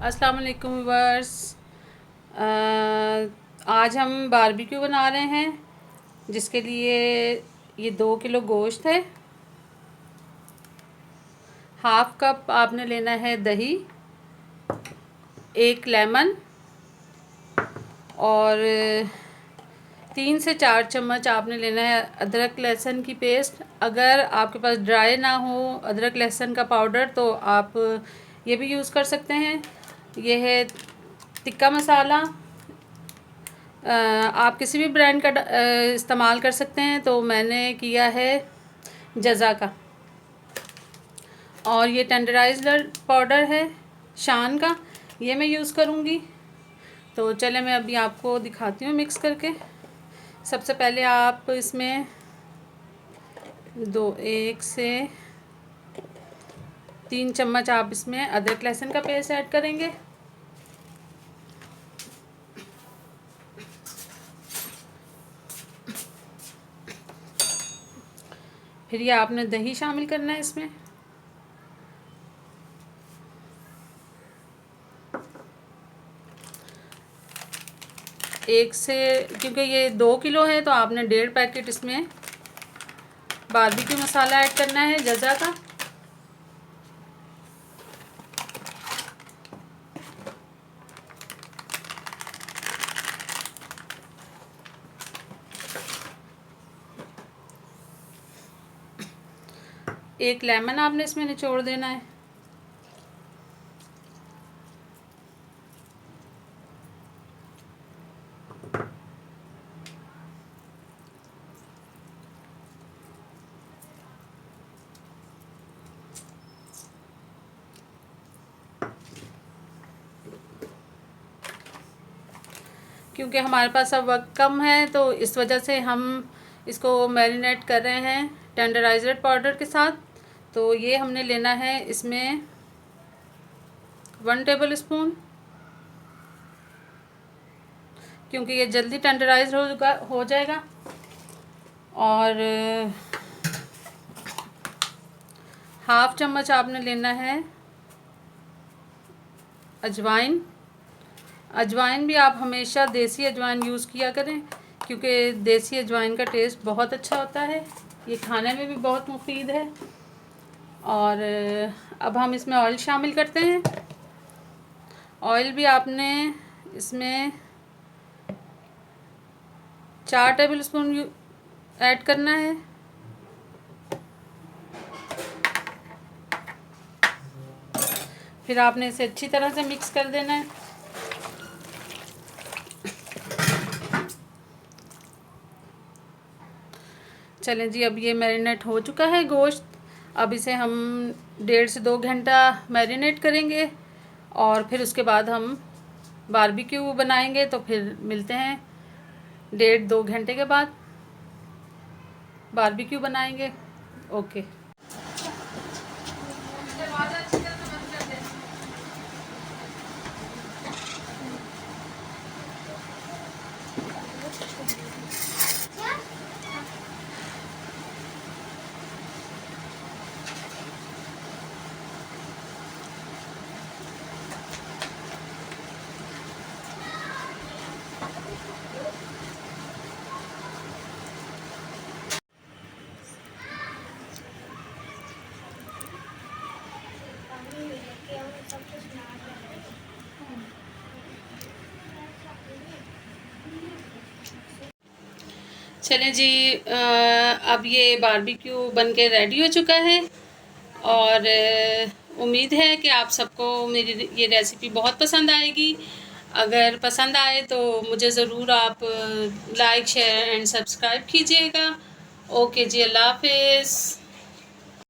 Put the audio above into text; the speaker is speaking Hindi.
अस्सलाम वालेकुम व्यूअर्स। आज हम बारबेक्यू बना रहे हैं, जिसके लिए ये 2 किलो गोश्त है। हाफ़ कप आपने लेना है दही, 1 लेमन और 3 से 4 चम्मच आपने लेना है अदरक लहसुन की पेस्ट। अगर आपके पास ड्राई ना हो अदरक लहसुन का पाउडर तो आप ये भी यूज़ कर सकते हैं। ये है टिक्का मसाला। आप किसी भी ब्रांड का इस्तेमाल कर सकते हैं, तो मैंने किया है जज़ा का। और ये टेंडराइज़र पाउडर है शान का, ये मैं यूज़ करूँगी। तो चले मैं अभी आपको दिखाती हूँ मिक्स करके। सबसे पहले आप इसमें 1 से 3 चम्मच आप इसमें अदरक लहसुन का पेस्ट ऐड करेंगे। फिर ये आपने दही शामिल करना है इसमें। क्योंकि ये 2 किलो है तो आपने 1.5 पैकेट इसमें बारबेक्यू मसाला ऐड करना है जज़ा का। एक लेमन आपने इसमें निचोड़ देना है। क्योंकि हमारे पास अब वक्त कम है तो इस वजह से हम इसको मैरिनेट कर रहे हैं टेंडराइज़र पाउडर के साथ। तो ये हमने लेना है इसमें 1 टेबल स्पून, क्योंकि ये जल्दी टेंडराइज हो जाएगा। और हाफ़ चम्मच आपने लेना है अजवाइन। अजवाइन भी आप हमेशा देसी अजवाइन यूज़ किया करें, क्योंकि देसी अजवाइन का टेस्ट बहुत अच्छा होता है, ये खाने में भी बहुत मुफीद है। और अब हम इसमें ऑयल शामिल करते हैं। ऑयल भी आपने इसमें 4 टेबल स्पून ऐड करना है। फिर आपने इसे अच्छी तरह से मिक्स कर देना है। चलें जी, अब ये मैरिनेट हो चुका है गोश्त। अब इसे हम 1.5 से 2 घंटा मैरिनेट करेंगे और फिर उसके बाद हम बारबेक्यू बनाएंगे। तो फिर मिलते हैं 1.5-2 घंटे के बाद बारबेक्यू बनाएंगे। ओके। चलें जी, अब ये बारबेक्यू बनके रेडी हो चुका है। और उम्मीद है कि आप सबको मेरी ये रेसिपी बहुत पसंद आएगी। अगर पसंद आए तो मुझे ज़रूर आप लाइक शेयर एंड सब्सक्राइब कीजिएगा। ओके जी, अल्लाह हाफिज़।